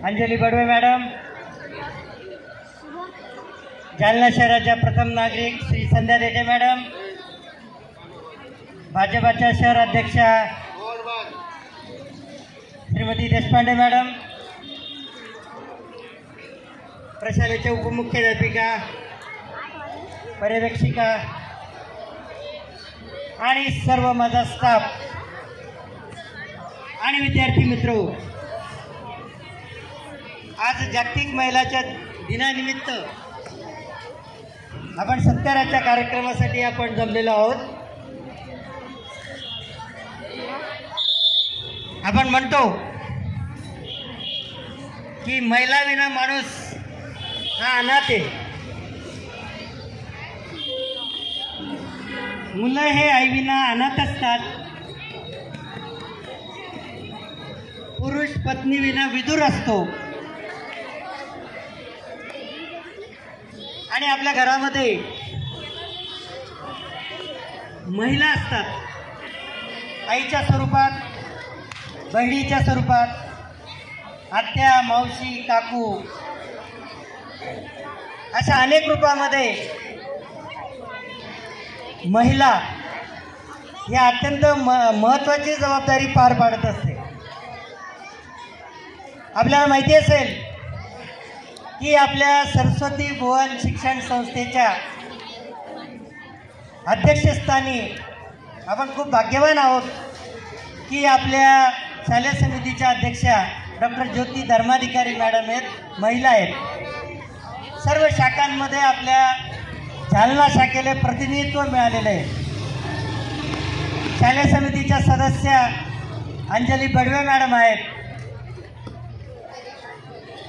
Anjali Badve madam, Jalna शहराच्या प्रथम नागरिक श्री संध्या देठे मॅडम, भाजपाच्या शहर अध्यक्षा श्रीमती देशपांडे मॅडम, प्रशालेच्या उपमुख्याध्यापिका, पर्यवेक्षिका आणि सर्व माझा स्टाफ आणि विद्यार्थी मित्र, आज जागतिक महिलाच्या दिनानिमित्त आपण सत्काराच्या कार्यक्रमासाठी आपण जमलेलो आहोत। आपण म्हणतो की महिला विना माणूस हा अनाथ आहे। मुलं हे आईविना अनाथ असतात, पुरुष पत्नी विना विदूर असतो आणि आपल्या घरामध्ये महिला असतात, आईच्या स्वरूपात, बहिणीच्या स्वरूपात, आत्या, मावशी, काकू अशा अनेक रूपामध्ये महिला ही अत्यंत महत्त्वाची जबाबदारी पार पाडत असते। आपल्याला माहिती असेल की आपल्या सरस्वती भुवन शिक्षण संस्थेच्या अध्यक्षस्थानी आपण खूप भाग्यवान आहोत की आपल्या शालेय समितीच्या अध्यक्षा डॉक्टर ज्योती धर्माधिकारी मॅडम आहेत, महिला आहेत। सर्व शाखांमध्ये आपल्या जालना शाखेला प्रतिनिधित्व मिळालेले आहे। शालेय समितीच्या सदस्य अंजली बडवे मॅडम आहेत।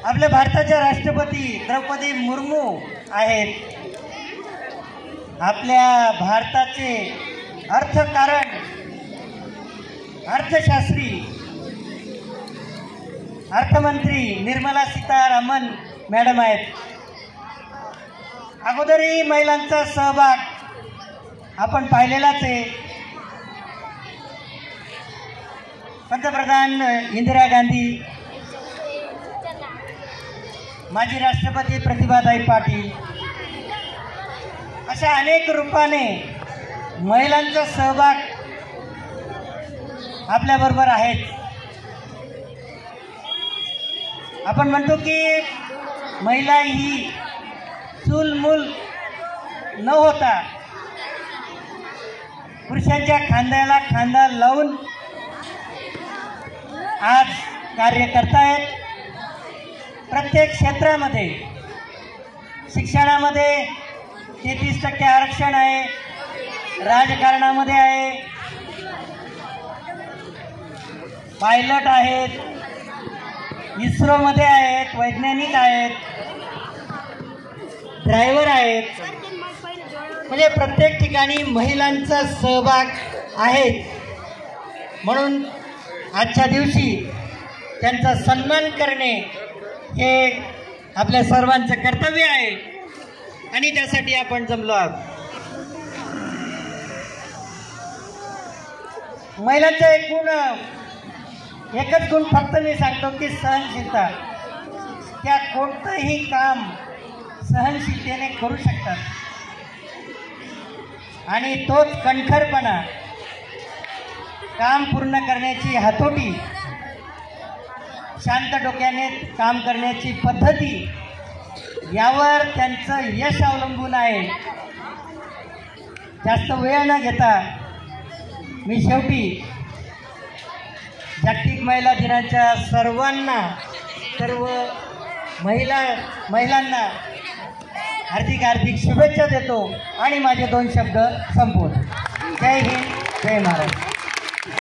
आपल्या भारताच्या राष्ट्रपती द्रौपदी मुर्मू आहेत। आपल्या भारताचे अर्थकारण, अर्थशास्त्री, अर्थमंत्री निर्मला सीतारामन मॅडम आहेत। अगोदरही महिलांचा सहभाग आपण पाहिलेलाच आहे। पंतप्रधान इंदिरा गांधी, माजी राष्ट्रपती प्रतिभाताई पाटील अशा अनेक रूपाने महिलांचा सहभाग आपल्याबरोबर आहेत। आपण म्हणतो की महिला ही चूलमूल न होता पुरुषांच्या खांद्याला खांदा लावून आज कार्य करतायत। प्रत्येक क्षेत्रामध्ये, शिक्षणामध्ये 33% आरक्षण आहे, राजकारणामध्ये आहे, पायलट आहेत, इस्रोमध्ये आहेत, वैज्ञानिक आहेत, ड्रायव्हर आहेत, म्हणजे प्रत्येक ठिकाणी महिलांचा सहभाग आहे। म्हणून आजच्या दिवशी त्यांचा सन्मान करणे हे आपल्या सर्वांचं कर्तव्य आहे आणि त्यासाठी आपण जमलो आहोत। महिलांचा एकच गुण फक्त मी सांगतो की सहनशीलता। त्या कोणतंही काम सहनशीलतेने करू शकतात आणि तोच कणखरपणा, काम पूर्ण करण्याची हातोटी, शांत डोक्याने काम करण्याची पद्धती यावर त्यांचं यश अवलंबून आहे। जास्त वेळ न घेता मी शेवटी जागतिक महिला दिनाच्या सर्व महिलांना हार्दिक शुभेच्छा देतो आणि माझे 2 शब्द संपवतो। जय हिंद, जय महाराष्ट्र।